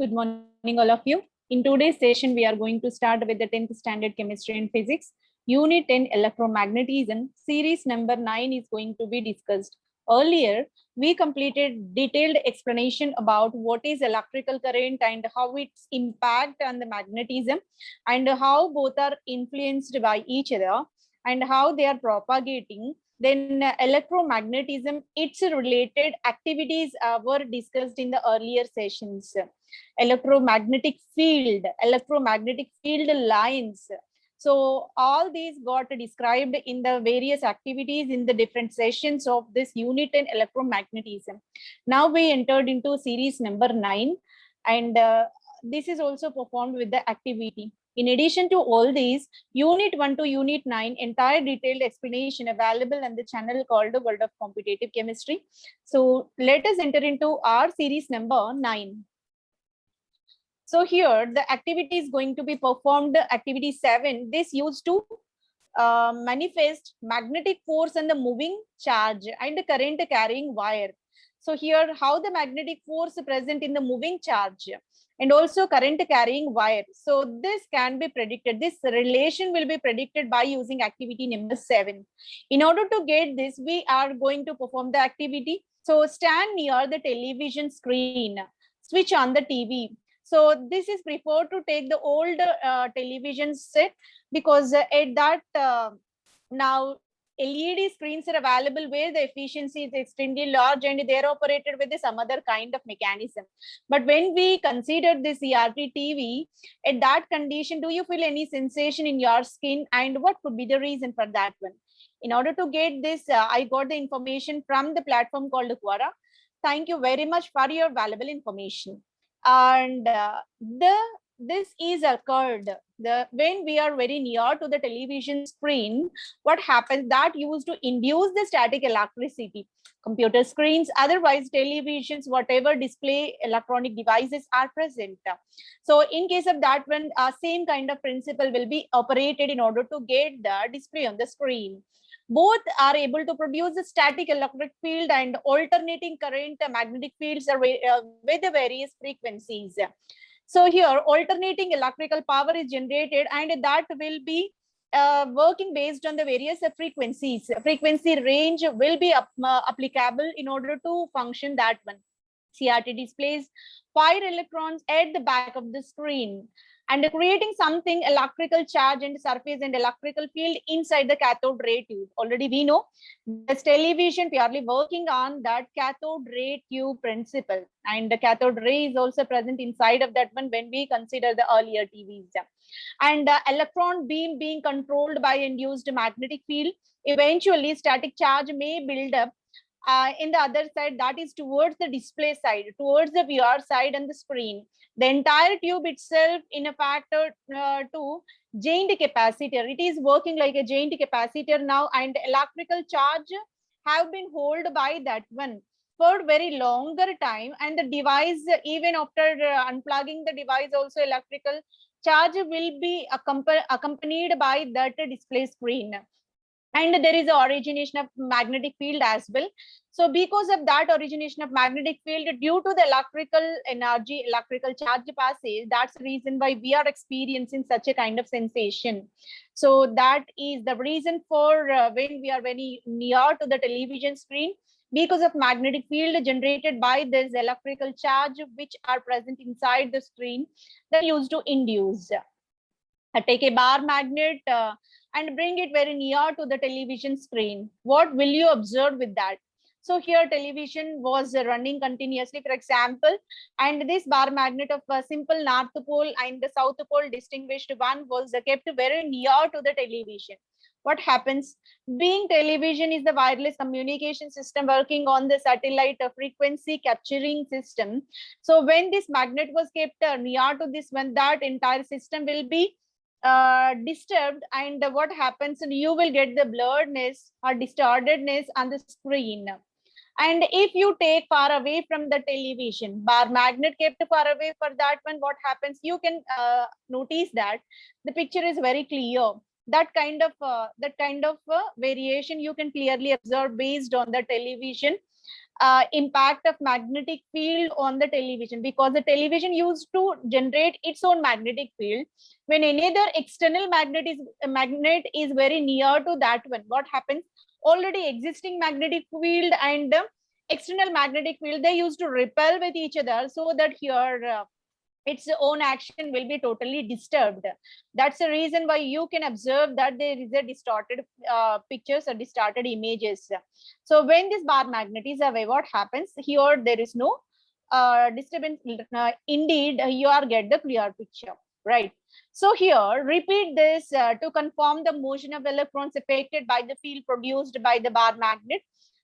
Good morning, all of you. In today's session, we are going to start with the 10th standard chemistry and physics. Unit 10 electromagnetism, series number 9 is going to be discussed. Earlier, we completed detailed explanation about what is electrical current and how its impact on the magnetism and how both are influenced by each other and how they are propagating. Then electromagnetism, its related activities were discussed in the earlier sessions. Electromagnetic field lines. So all these got described in the various activities in the different sessions of this unit in electromagnetism. Now we entered into series number 9, and this is also performed with the activity. In addition to all these, Unit 1 to Unit 9, entire detailed explanation available on the channel called the World of Computative Chemistry. So let us enter into our series number 9. So here the activity is going to be performed, activity 7. This used to manifest magnetic force and the moving charge and the current carrying wire. So here how the magnetic force present in the moving charge and also current carrying wire. So this can be predicted. This relation will be predicted by using activity number 7. In order to get this, we are going to perform the activity. So stand near the television screen, switch on the TV. So this is preferred to take the old television set, because at that now LED screens are available where the efficiency is extremely large and they are operated with some other kind of mechanism. But when we consider this CRT TV, at that condition, do you feel any sensation in your skin, and what could be the reason for that one? In order to get this, I got the information from the platform called Quora. Thank you very much for your valuable information. And this is occurred when we are very near to the television screen. What happens, that used to induce the static electricity. Computer screens, otherwise televisions, whatever display electronic devices are present. So in case of that one, same kind of principle will be operated in order to get the display on the screen. Both are able to produce a static electric field and alternating current magnetic fields with the various frequencies. So here alternating electrical power is generated, and that will be working based on the various frequencies. Frequency range will be applicable in order to function that one. CRT displays 5 electrons at the back of the screen and creating something electrical charge and surface and electrical field inside the cathode ray tube. Already we know this television purely working on that cathode ray tube principle, and the cathode ray is also present inside of that one when we consider the earlier TVs. And electron beam being controlled by induced magnetic field, eventually static charge may build up in the other side, that is towards the display side, towards the viewer side on the screen. The entire tube itself in a factor to giant capacitor. It is working like a giant capacitor now, and electrical charge have been held by that one for very longer time, and the device, even after unplugging the device, also electrical charge will be accompanied by that display screen. And there is a origination of magnetic field as well. So because of that origination of magnetic field, due to the electrical energy, electrical charge passage, that's the reason why we are experiencing such a kind of sensation. So that is the reason for when we are very near to the television screen, because of magnetic field generated by this electrical charge which are present inside the screen, they used to induce. Take a bar magnet and bring it very near to the television screen. What will you observe with that? So here television was running continuously, for example, and this bar magnet of simple north pole and the south pole distinguished one was kept very near to the television. What happens? Being television is the wireless communication system working on the satellite frequency capturing system. So when this magnet was kept near to this one, that entire system will be disturbed, and what happens, you will get the blurredness or distortedness on the screen. And if you take far away from the television, bar magnet kept far away for that one, what happens, you can notice that the picture is very clear. that kind of variation you can clearly observe based on the television impact of magnetic field on the television, because the television used to generate its own magnetic field. When another external magnet is very near to that one, what happens? Already existing magnetic field and external magnetic field, they used to repel with each other, so that here its own action will be totally disturbed. That's the reason why you can observe that there is a distorted pictures or distorted images. So when this bar magnet is away, what happens? Here there is no disturbance. Indeed, you are get the clear picture, right? So here, repeat this to confirm the motion of electrons affected by the field produced by the bar magnet.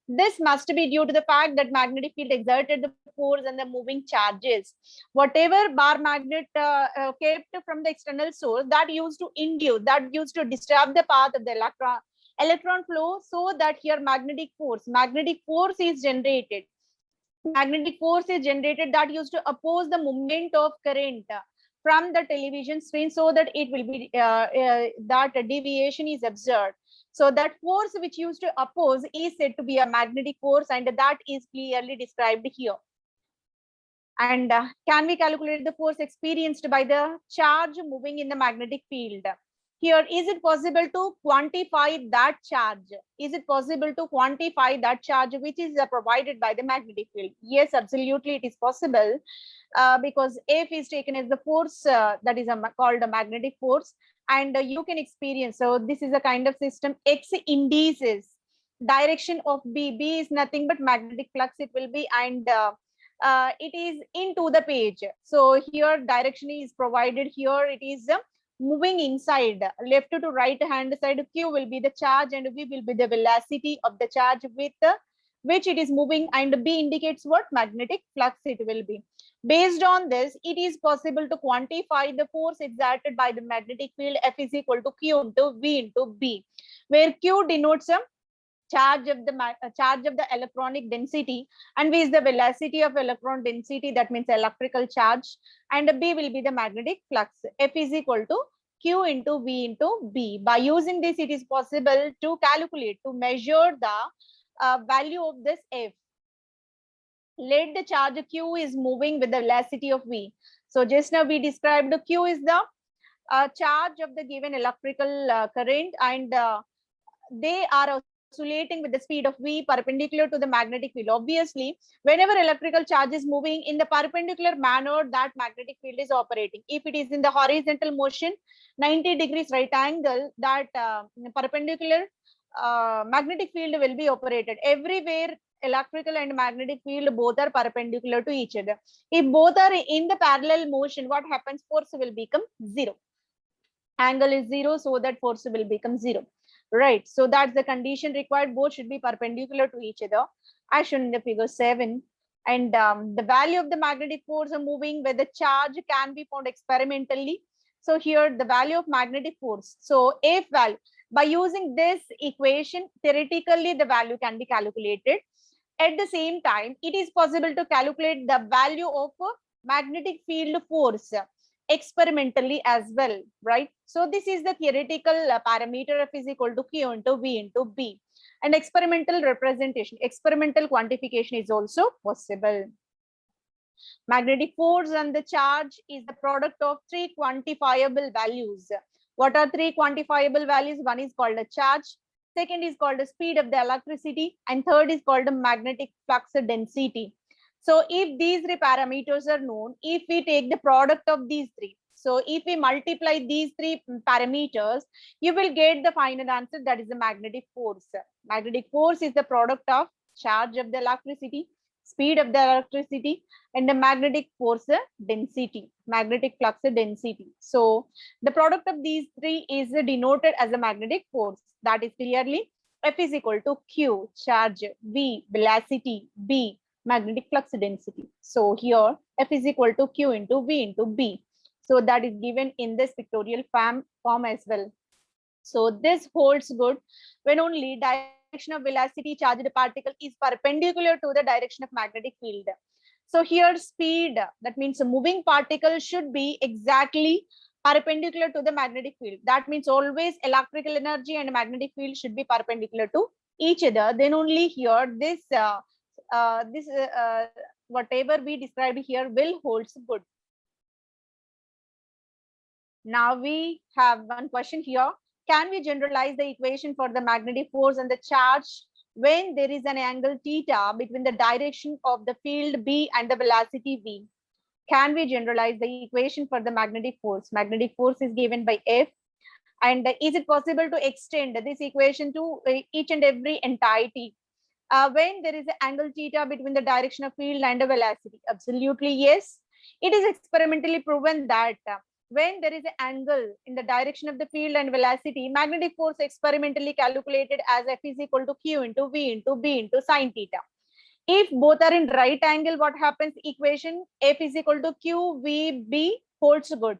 This must be due to the fact that magnetic field exerted the force and the moving charges. Whatever bar magnet kept from the external source, that used to induce, that used to disturb the path of the electron flow, so that here magnetic force is generated. Magnetic force is generated that used to oppose the movement of current from the television screen, so that it will be that deviation is observed. So that force which used to oppose is said to be a magnetic force, and that is clearly described here. And can we calculate the force experienced by the charge moving in the magnetic field? Here, is it possible to quantify that charge? Is it possible to quantify that charge which is provided by the magnetic field? Yes, absolutely, it is possible, because F is taken as the force that is called a magnetic force, and you can experience. So this is a kind of system. X indices direction of B. B is nothing but magnetic flux. It will be, and it is into the page. So here direction is provided. Here it is moving inside, left to right hand side. Q will be the charge and V will be the velocity of the charge with which it is moving, and B indicates what magnetic flux it will be. Based on this, it is possible to quantify the force exerted by the magnetic field. F is equal to Q into V into B, where Q denotes a charge of the electronic density, and V is the velocity of electron density, that means electrical charge, and B will be the magnetic flux. F is equal to Q into V into B. By using this, it is possible to calculate, to measure the value of this F. Let the charge Q is moving with the velocity of V. So just now we described Q is the charge of the given electrical current, and they are oscillating with the speed of V perpendicular to the magnetic field. Obviously, whenever electrical charge is moving in the perpendicular manner, that magnetic field is operating. If it is in the horizontal motion, 90 degrees right angle, that perpendicular magnetic field will be operated. Everywhere electrical and magnetic field both are perpendicular to each other. If both are in the parallel motion, what happens? Force will become zero. Angle is zero, so that force will become zero. Right, so that's the condition required. Both should be perpendicular to each other, as shown in the figure 7. And the value of the magnetic force are moving where the charge can be found experimentally. So here the value of magnetic force. So F value, by using this equation, theoretically the value can be calculated. At the same time, it is possible to calculate the value of magnetic field force experimentally as well, right? So this is the theoretical parameter. F is equal to Q into V into B. And experimental representation, experimental quantification is also possible. Magnetic force and the charge is the product of three quantifiable values. What are three quantifiable values? One is called a charge, second is called the speed of the electricity, and third is called the magnetic flux density. So if these three parameters are known, if we take the product of these three, so if we multiply these three parameters, you will get the final answer, that is the magnetic force. Magnetic force is the product of charge of the electricity, speed of the electricity, and the magnetic force density, magnetic flux density. So the product of these three is denoted as a magnetic force. That is clearly F is equal to Q, charge, V, velocity, B, magnetic flux density. So here F is equal to Q into V into B. So that is given in this pictorial form as well. So this holds good when only direction of velocity charged particle is perpendicular to the direction of magnetic field. So here speed, that means a moving particle should be exactly perpendicular to the magnetic field. That means always electrical energy and magnetic field should be perpendicular to each other. Then only here this whatever we described here will holds good. Now we have one question here. Can we generalize the equation for the magnetic force and the charge when there is an angle theta between the direction of the field B and the velocity v? Can we generalize the equation for the magnetic force? Magnetic force is given by F. And is it possible to extend this equation to each and every entity when there is an angle theta between the direction of field and the velocity? Absolutely yes. It is experimentally proven that when there is an angle in the direction of the field and velocity, magnetic force experimentally calculated as F is equal to Q into V into B into sine theta. If both are in right angle, what happens? Equation F is equal to Q V B holds good.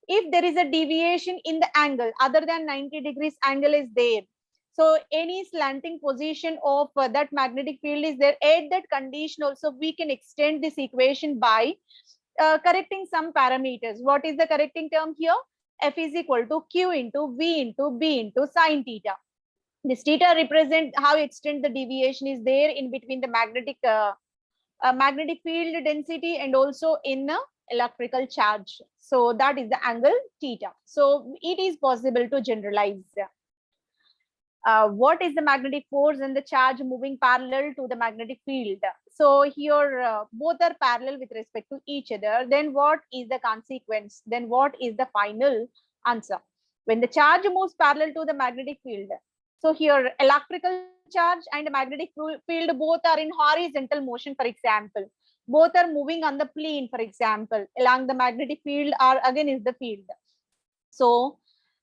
If there is a deviation in the angle other than 90 degrees angle is there, so any slanting position of that magnetic field is there, at that condition also we can extend this equation by correcting some parameters. What is the correcting term here? F is equal to Q into V into B into sine theta. This theta represent how extent the deviation is there in between the magnetic field density and also in electrical charge. So that is the angle theta. So it is possible to generalize. What is the magnetic force and the charge moving parallel to the magnetic field? So here both are parallel with respect to each other. Then what is the consequence? Then what is the final answer? When the charge moves parallel to the magnetic field, so here electrical charge and magnetic field both are in horizontal motion, for example. Both are moving on the plane, for example. Along the magnetic field or again is the field. So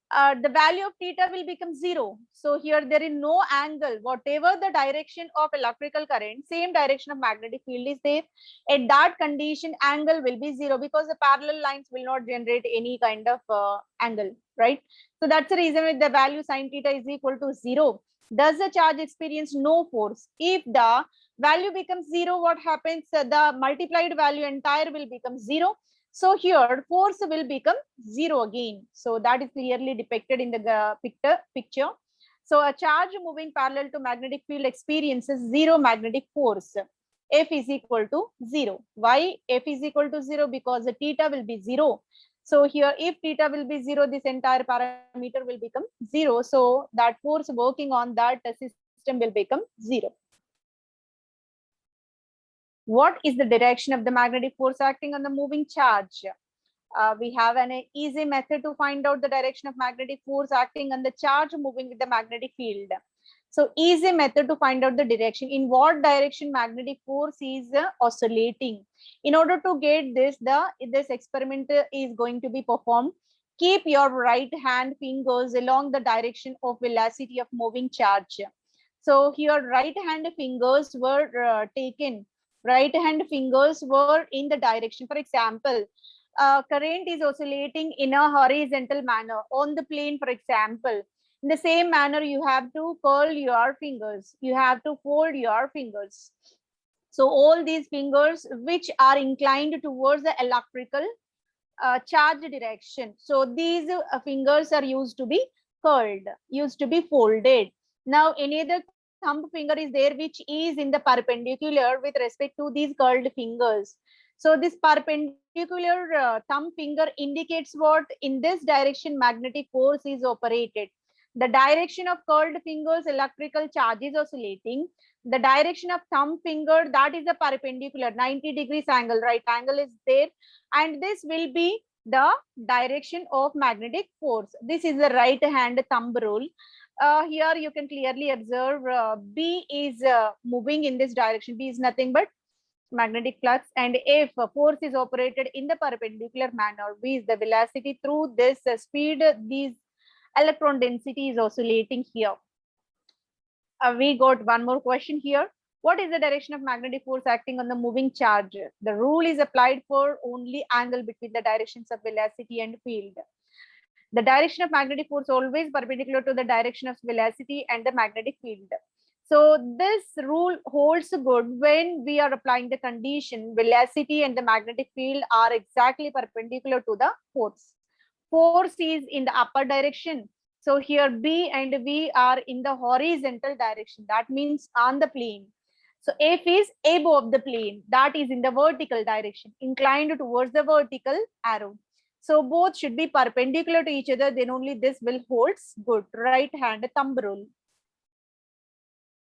the value of theta will become 0. So here there is no angle. Whatever the direction of electrical current, same direction of magnetic field is there. At that condition, angle will be 0 because the parallel lines will not generate any kind of angle, right? So that's the reason with the value sine theta is equal to 0. Does the charge experience no force? If the value becomes 0, what happens? The multiplied value entire will become 0. So here force will become 0 again. So that is clearly depicted in the picture. So a charge moving parallel to magnetic field experiences 0 magnetic force. F is equal to 0. Why F is equal to 0? Because the theta will be 0. So here if theta will be 0, this entire parameter will become 0. So that force working on that system will become 0. What is the direction of the magnetic force acting on the moving charge? We have an easy method to find out the direction of magnetic force acting on the charge moving with the magnetic field. So easy method to find out the direction, in what direction magnetic force is oscillating. In order to get this, this experiment is going to be performed. Keep your right hand fingers along the direction of velocity of moving charge. So here right hand fingers were taken. Right hand fingers were in the direction. For example, current is oscillating in a horizontal manner on the plane, for example. In the same manner, you have to curl your fingers. You have to fold your fingers. So all these fingers which are inclined towards the electrical charge direction. So these fingers are used to be curled, used to be folded. Now any other thumb finger is there which is in the perpendicular with respect to these curled fingers. So this perpendicular thumb finger indicates what? In this direction magnetic force is operated. The direction of curled fingers electrical charge is oscillating. The direction of thumb finger, that is the perpendicular 90 degrees angle, right angle is there, and this will be the direction of magnetic force. This is the right hand thumb rule. Here you can clearly observe B is moving in this direction. B is nothing but magnetic flux, and if force is operated in the perpendicular manner, V is the velocity. Through this speed, these electron density is oscillating here. We got one more question here. What is the direction of magnetic force acting on the moving charge? The rule is applied for only angle between the directions of velocity and field. The direction of magnetic force always perpendicular to the direction of velocity and the magnetic field. So this rule holds good when we are applying the condition velocity and the magnetic field are exactly perpendicular to the force. force is in the upper direction. So here B and V are in the horizontal direction. That means on the plane. So F is above the plane. That is in the vertical direction, inclined towards the vertical arrow. So both should be perpendicular to each other. Then only this will holds good. Right hand thumb rule.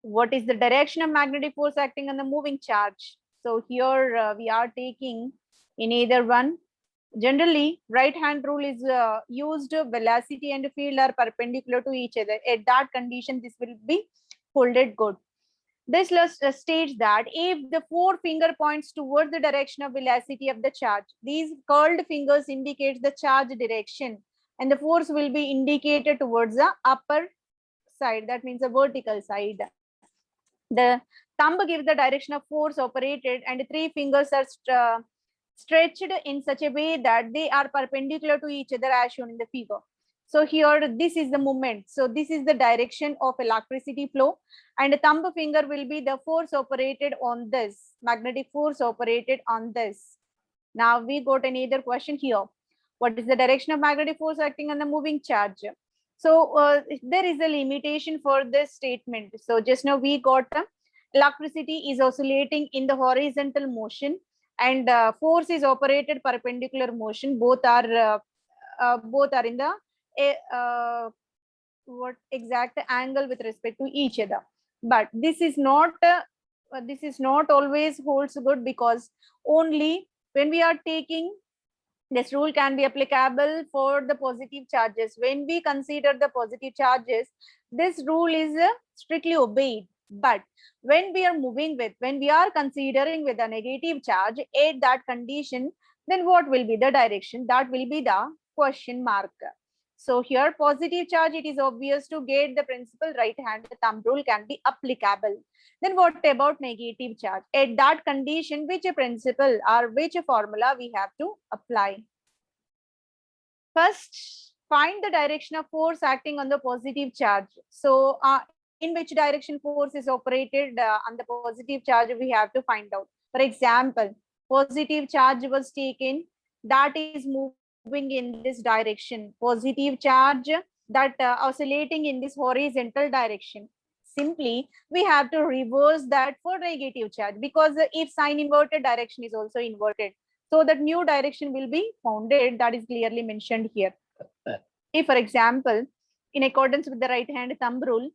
What is the direction of magnetic force acting on the moving charge? So here we are taking in either one. Generally, right hand rule is used. Velocity and field are perpendicular to each other. At that condition, this will be folded good. This states that if the forefinger points towards the direction of velocity of the charge, these curled fingers indicates the charge direction, and the force will be indicated towards the upper side. That means the vertical side. The thumb gives the direction of force operated, and three fingers are stretched in such a way that they are perpendicular to each other as shown in the figure. So here, this is the movement. So this is the direction of electricity flow, and the thumb finger will be the force operated on this, magnetic force operated on this. Now we got another question here. What is the direction of magnetic force acting on the moving charge? So there is a limitation for this statement. So just now we got electricity is oscillating in the horizontal motion, and force is operated perpendicular motion. Both are in the what exact angle with respect to each other. But this is not always holds good, because only when we are taking this rule can be applicable for the positive charges. When we consider the positive charges, this rule is strictly obeyed. But when we are considering with a negative charge at that condition, then what will be the direction? That will be the question mark. So here positive charge, it is obvious to get the principle right hand thumb rule can be applicable. Then what about negative charge? At that condition, which principle or which formula we have to apply? First, find the direction of force acting on the positive charge. So in which direction force is operated on the positive charge, we have to find out. For example, positive charge was taken, that is moving in this direction. Positive charge that oscillating in this horizontal direction. Simply, we have to reverse that for negative charge, because if sign inverted, direction is also inverted. So that new direction will be founded. That is clearly mentioned here. If, for example, in accordance with the right hand thumb rule,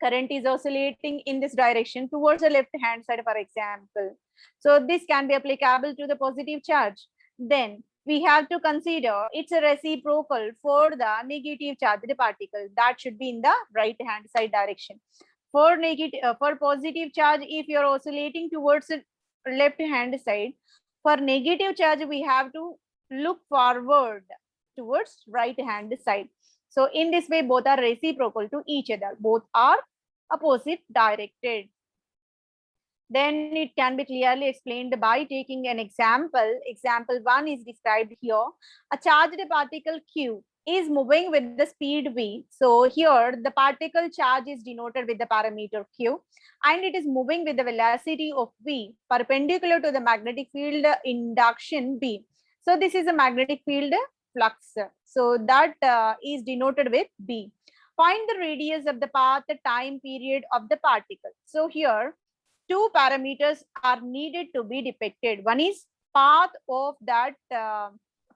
current is oscillating in this direction towards the left hand side, for example. So this can be applicable to the positive charge. Then we have to consider it's a reciprocal for the negative charged particle. That should be in the right hand side direction. For positive charge, if you're oscillating towards the left hand side, for negative charge, we have to look forward towards right hand side. So in this way, both are reciprocal to each other. Both are opposite directed. Then it can be clearly explained by taking an example. Example 1 is described here. A charged particle Q is moving with the speed V. So here the particle charge is denoted with the parameter Q, and it is moving with the velocity of V perpendicular to the magnetic field induction B. So this is a magnetic field flux. So that is denoted with B. Find the radius of the path, the time period of the particle. So here two parameters are needed to be depicted. One is path of that,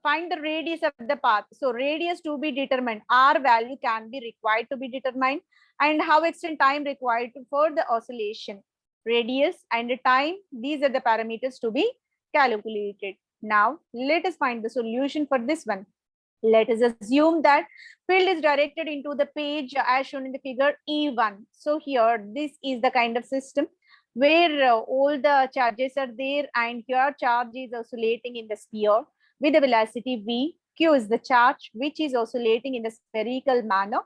find the radius of the path. So radius to be determined, R value can be required to be determined, and how extent time required for the oscillation. Radius and time, these are the parameters to be calculated. Now let us find the solution for this one. Let us assume that field is directed into the page as shown in the figure E1. So here this is the kind of system where all the charges are there, and here charge is oscillating in the sphere with the velocity V. Q is the charge which is oscillating in the spherical manner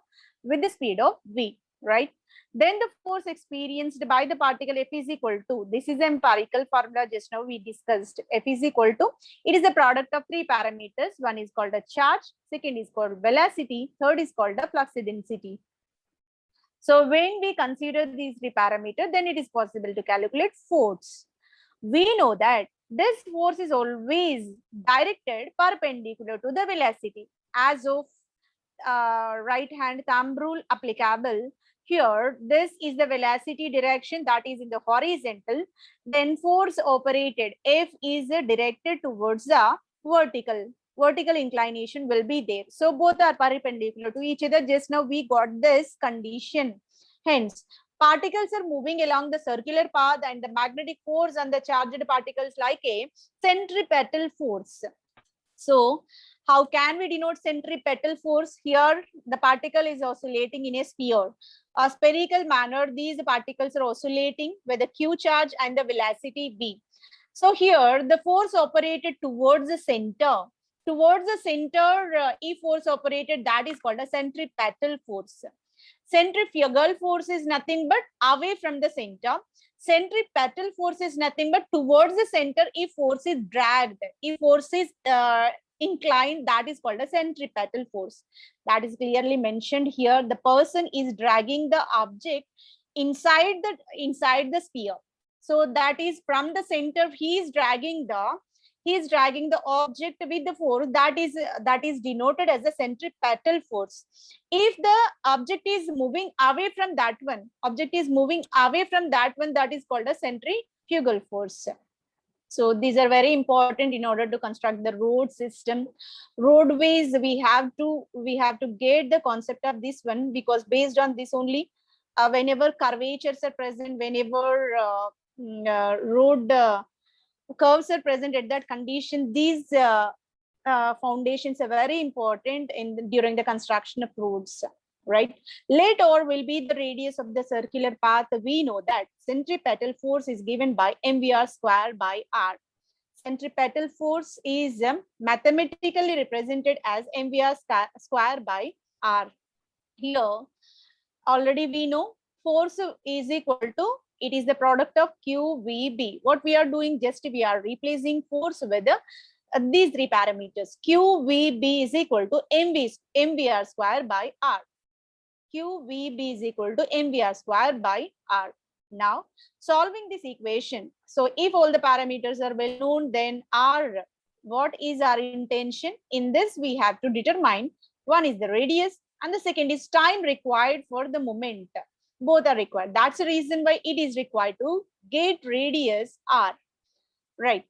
with the speed of V, right? Then the force experienced by the particle F is equal to, this is empirical formula just now we discussed. F is equal to, it is a product of three parameters. One is called a charge, second is called velocity, third is called the flux density. So when we consider these three parameters, then it is possible to calculate force. We know that this force is always directed perpendicular to the velocity. as of right hand thumb rule applicable. Here, this is the velocity direction, that is in the horizontal. Then force operated F is directed towards the vertical. Vertical inclination will be there. So both are perpendicular to each other. Just now we got this condition. Hence, particles are moving along the circular path, and the magnetic force on the charged particles like a centripetal force. So how can we denote centripetal force? Here, the particle is oscillating in a sphere. A spherical manner, these particles are oscillating with the q charge and the velocity v. So here, the force operated towards the center. Towards the center, E force operated, that is called a centripetal force. Centrifugal force is nothing but away from the center. Centripetal force is nothing but towards the center. If force is dragged, if force is inclined, that is called a centripetal force. That is clearly mentioned here. The person is dragging the object inside the sphere. So that is from the center. He is dragging the object with the force that is denoted as a centripetal force. If the object is moving away from that one, that is called a centrifugal force. So these are very important in order to construct the road system. Roadways, we have to get the concept of this one, because based on this only, whenever curvatures are present, whenever road curves are present at that condition, these foundations are very important during the construction of roads, right? Let or will be the radius of the circular path. We know that centripetal force is given by mvr square by r. Centripetal force is mathematically represented as mvr square by r. Here, already we know force is equal to, it is the product of QVB. What we are doing, just we are replacing force with these three parameters. QVB is equal to mvr square by r. QVB is equal to mvr square by r. Now, solving this equation. So if all the parameters are well known, then r, what is our intention? In this, we have to determine, one is the radius and the second is time required for the moment. Both are required. That's the reason why it is required to get radius r, right?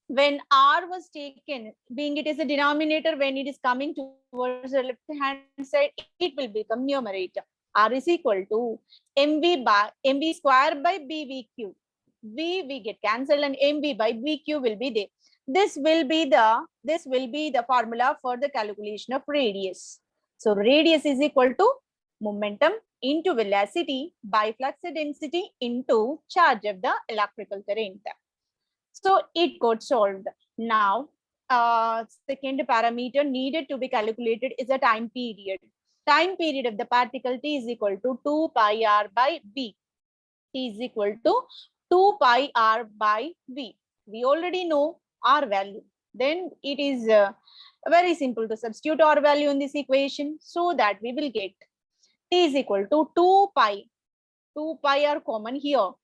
When r was taken, being it is a denominator, when it is coming towards the left hand side, it will become numerator. R is equal to mv square by bvq. We get cancelled and mv by bq will be there. This will be the formula for the calculation of radius. So radius is equal to momentum into velocity by flux density into charge of the electrical current. So it got solved. Now, second parameter needed to be calculated is the time period. Time period of the particle T is equal to 2 pi r by v. T is equal to 2 pi r by v. We already know r value. Then it is very simple to substitute r value in this equation, so that we will get T is equal to 2 pi. 2 pi are common here.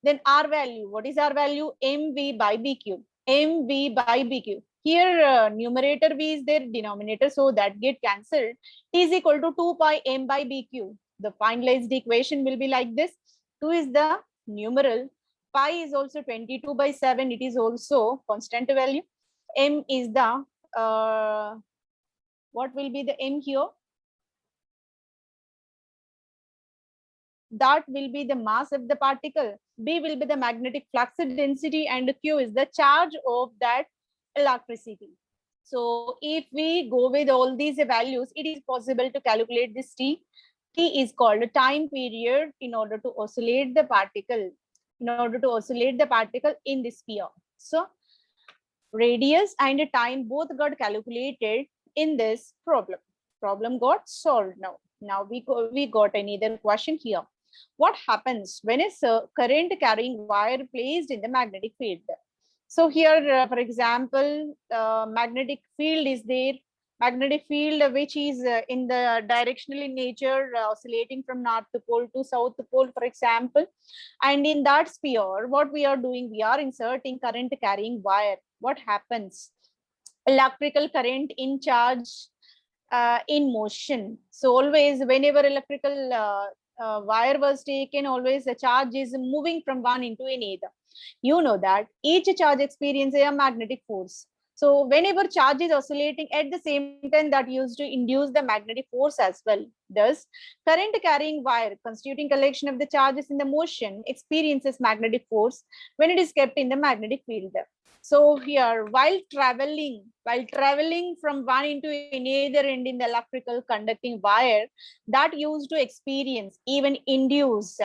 Then r value, what is r value? mv by bq. mv by bq. Here numerator v is there, denominator, so that get cancelled. T is equal to 2 pi m by bq. The finalized equation will be like this. 2 is the numeral. Pi is also 22 by 7. It is also constant value. M is the, what will be the m here? That will be the mass of the particle. B will be the magnetic flux density, and Q is the charge of that electricity. So if we go with all these values, it is possible to calculate this T. T is called a time period in order to oscillate the particle, in the sphere. So radius and time both got calculated in this problem. Problem got solved now. Now we got another question here. What happens when a current carrying wire placed in the magnetic field? So here, for example, magnetic field is there. Magnetic field which is in the directional in nature, oscillating from north pole to south pole, for example. And in that sphere, what we are doing, we are inserting current carrying wire. What happens? Electrical current in charge in motion. So always whenever electrical wire was taken, always the charge is moving from one into another. You know that each charge experiences a magnetic force. So whenever charge is oscillating at the same time, that used to induce the magnetic force as well. Thus, current carrying wire constituting collection of the charges in the motion experiences magnetic force when it is kept in the magnetic field. So here, while traveling from one into another end in the electrical conducting wire, that used to experience even induce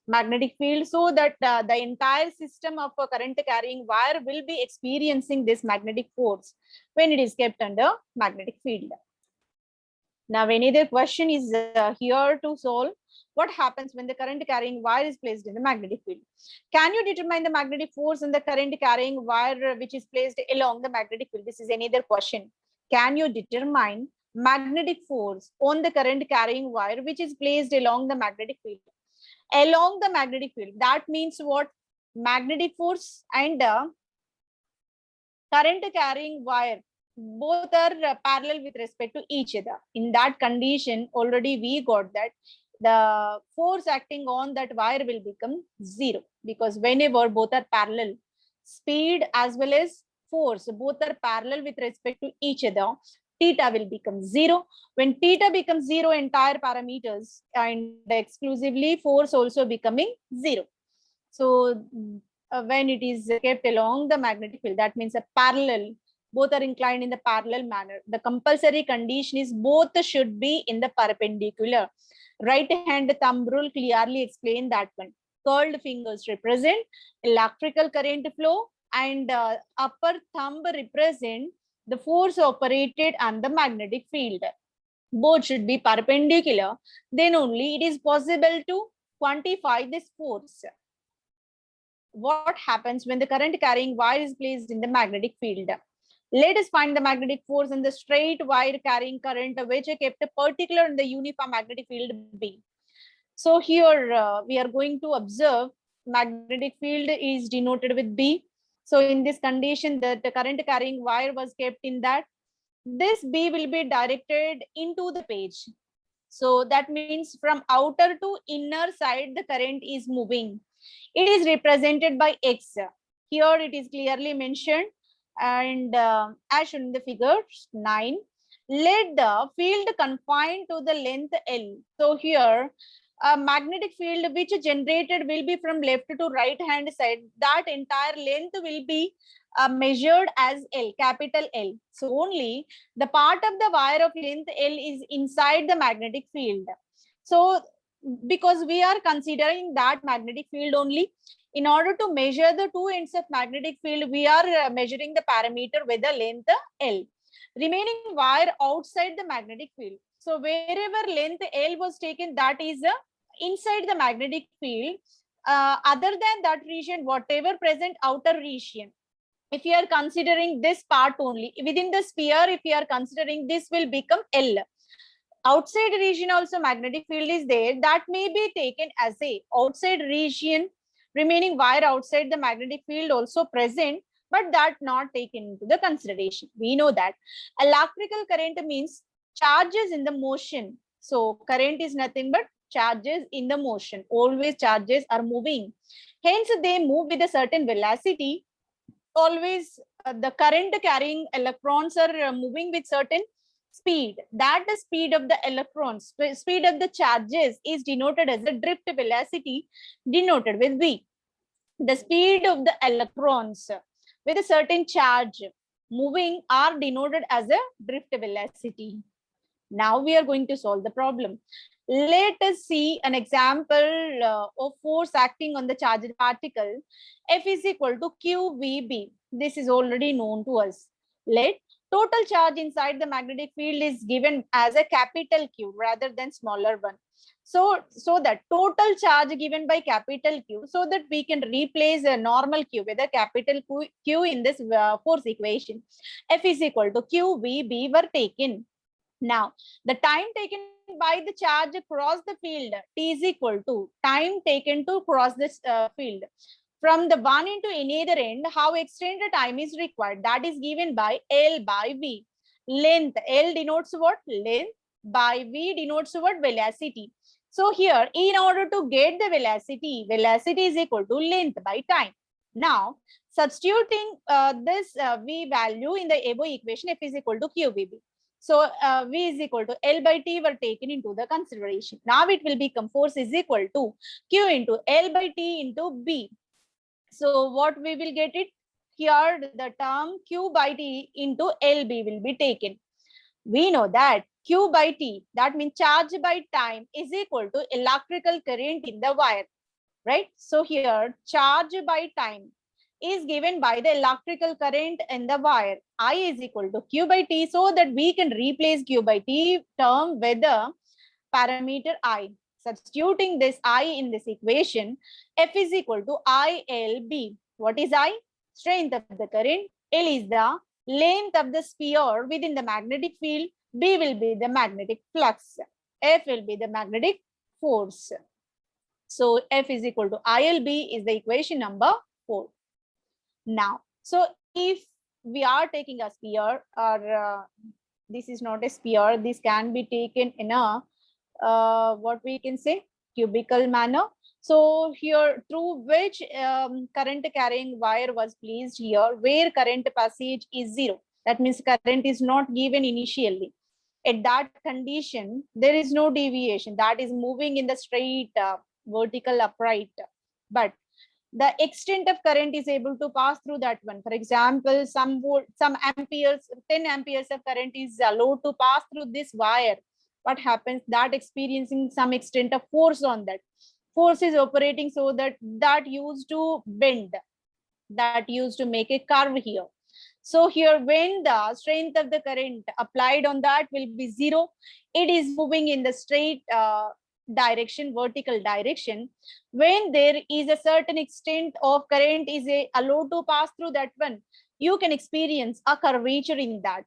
magnetic field, so that the entire system of a current carrying wire will be experiencing this magnetic force when it is kept under magnetic field. Now, another question is here to solve. What happens when the current carrying wire is placed in the magnetic field? Can you determine the magnetic force in the current carrying wire which is placed along the magnetic field? This is another question. Can you determine magnetic force on the current carrying wire which is placed along the magnetic field? Along the magnetic field, that means what? Magnetic force and current carrying wire both are parallel with respect to each other. In that condition, already we got that the force acting on that wire will become zero, because whenever both are parallel, speed as well as force both are parallel with respect to each other, theta will become zero. When theta becomes zero, entire parameters and exclusively force also becoming zero. So when it is kept along the magnetic field, that means a parallel, both are inclined in the parallel manner. The compulsory condition is both should be in the perpendicular. Right hand thumb rule clearly explain that one. Curled fingers represent electrical current flow, and upper thumb represent the force operated on the magnetic field. Both should be perpendicular, then only it is possible to quantify this force. What happens when the current carrying wire is placed in the magnetic field? Let us find the magnetic force in the straight wire carrying current which are kept particular in the uniform magnetic field B. So here we are going to observe magnetic field is denoted with B. So in this condition, the current carrying wire was kept in that. This B will be directed into the page. So that means from outer to inner side, the current is moving. It is represented by X. Here it is clearly mentioned, and as shown in the figure 9, let the field confined to the length L. So here a magnetic field which generated will be from left to right hand side. That entire length will be measured as L, capital L. So only the part of the wire of length L is inside the magnetic field. So because we are considering that magnetic field only, in order to measure the two ends of magnetic field, we are measuring the parameter with the length L. Remaining wire outside the magnetic field. So wherever length L was taken, that is inside the magnetic field. Other than that region, whatever present outer region, if you are considering this part only within the sphere, if you are considering this will become L. Outside region also magnetic field is there, that may be taken as a outside region. Remaining wire outside the magnetic field also present, but that not taken into the consideration. We know that electrical current means charges in the motion. So current is nothing but charges in the motion. Always charges are moving, hence they move with a certain velocity. Always the current carrying electrons are moving with certain speed. That the speed of the electrons, speed of the charges is denoted as a drift velocity, denoted with V. The speed of the electrons with a certain charge moving are denoted as a drift velocity. Now we are going to solve the problem. Let us see an example of force acting on the charged particle. F is equal to QVB. This is already known to us. Let total charge inside the magnetic field is given as a capital Q rather than smaller one. So that total charge given by capital Q, so that we can replace a normal Q with a capital Q in this force equation. F is equal to QVB were taken. Now, the time taken by the charge across the field, T is equal to time taken to cross this field. From the one into any other end, how extended time is required, that is given by L by V. Length, L denotes what? Length, by V denotes what? Velocity. So here, in order to get the velocity, velocity is equal to length by time. Now, substituting this V value in the above equation, F is equal to QVB. So V is equal to L by T were taken into the consideration. Now it will become force is equal to Q into L by T into B. So what we will get it? Here the term Q by T into LB will be taken. We know that Q by T, that means charge by time, is equal to electrical current in the wire, right? So here charge by time is given by the electrical current in the wire. I is equal to Q by T, so that we can replace Q by T term with the parameter I. Substituting this I in this equation, F is equal to ILB. What is I? Strength of the current. L is the length of the sphere within the magnetic field. B will be the magnetic flux. F will be the magnetic force. So F is equal to ILB is the equation number 4. Now, so if we are taking a sphere, or this is not a sphere, this can be taken in a what we can say, cubical manner. So here, through which current carrying wire was placed here, where current passage is 0. That means current is not given initially. At that condition, there is no deviation, that is moving in the straight vertical upright. But the extent of current is able to pass through that one. For example, some amperes, 10 amperes of current is allowed to pass through this wire. What happens? That experiencing some extent of force on that. Force is operating so that used to bend, that used to make a curve here. So here, when the strength of the current applied on that will be 0, it is moving in the straight direction, vertical direction. When there is a certain extent of current is allowed to pass through that one, you can experience a curvature in that.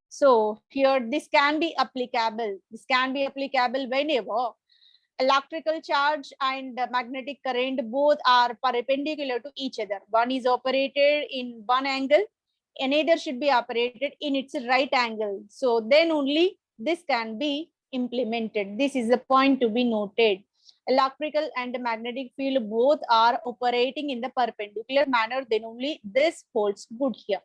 So here this can be applicable. This can be applicable whenever electrical charge and magnetic current both are perpendicular to each other. One is operated in one angle, another should be operated in its right angle. So then only this can be implemented. This is the point to be noted. Electrical and magnetic field both are operating in the perpendicular manner, then only this holds good here.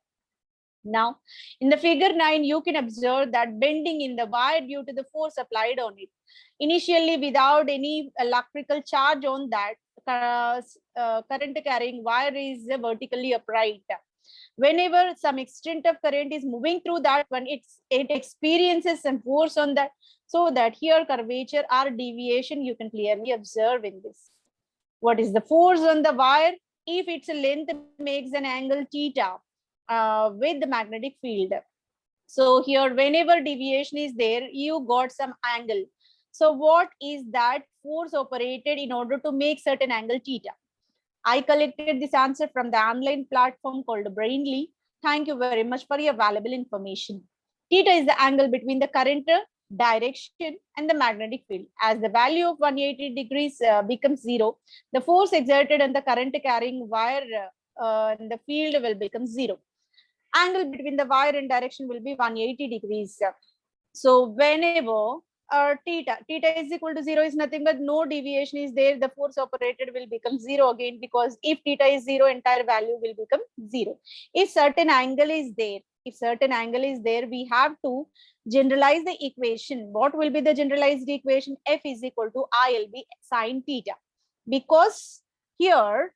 Now, in the figure 9, you can observe that bending in the wire due to the force applied on it. Initially, without any electrical charge on that, current carrying wire is vertically upright. Whenever some extent of current is moving through that one, it experiences some force on that, so that here curvature or deviation you can clearly observe in this. What is the force on the wire? If its length makes an angle theta with the magnetic field. So here, whenever deviation is there, you got some angle. So what is that force operated in order to make certain angle theta? I collected this answer from the online platform called Brainly. Thank you very much for your valuable information. Theta is the angle between the current direction and the magnetic field. As the value of 180 degrees becomes 0, the force exerted on the current carrying wire in the field will become 0. Angle between the wire and direction will be 180 degrees. So whenever theta is equal to 0 is nothing but no deviation is there, the force operated will become 0 again, because if theta is 0, entire value will become 0. If certain angle is there, we have to generalize the equation. What will be the generalized equation? F is equal to ILB sine theta, because here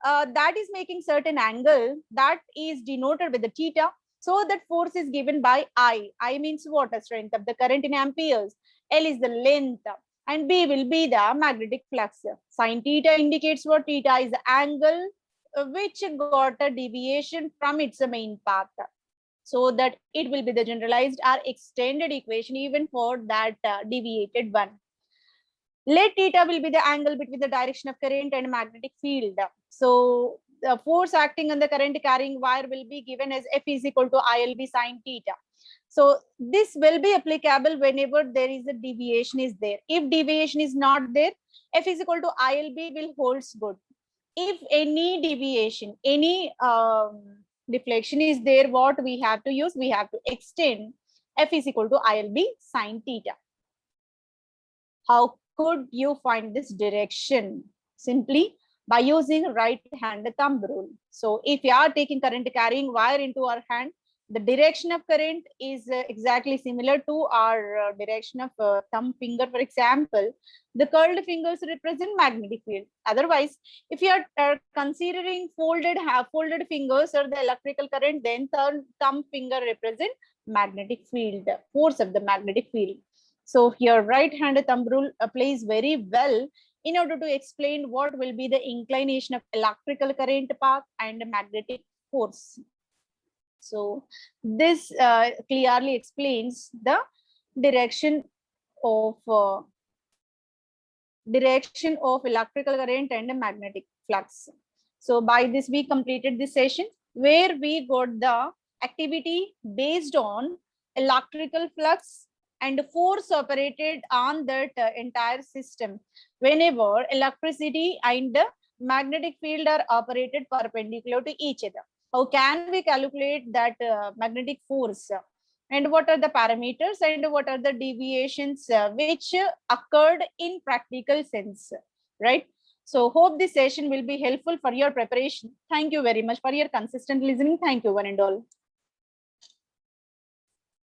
that is making certain angle that is denoted with the theta. So that force is given by I. I means what? A strength of the current in amperes. L is the length, and B will be the magnetic flux. Sin theta indicates what? Theta is the angle which got a deviation from its main path. So that it will be the generalized or extended equation even for that deviated one. Let theta will be the angle between the direction of current and magnetic field. So the force acting on the current carrying wire will be given as F is equal to ILB sine theta. So this will be applicable whenever there is a deviation is there. If deviation is not there, F is equal to ILB will holds good. If any deviation, any deflection is there, what we have to use? We have to extend F is equal to ILB sine theta. How could you find this direction? Simply by using right hand thumb rule. So if you are taking current carrying wire into our hand, the direction of current is exactly similar to our direction of thumb finger. For example, the curled fingers represent magnetic field. Otherwise, if you are considering folded fingers or the electrical current, then thumb finger represent magnetic field, force of the magnetic field. So here right hand thumb rule plays very well in order to explain what will be the inclination of electrical current path and magnetic force. So this clearly explains the direction of electrical current and magnetic flux. So by this we completed this session where we got the activity based on electrical flux and force operated on that entire system whenever electricity and magnetic field are operated perpendicular to each other. How can we calculate that magnetic force? And what are the parameters and what are the deviations which occurred in practical sense, right? So hope this session will be helpful for your preparation. Thank you very much for your consistent listening. Thank you one and all.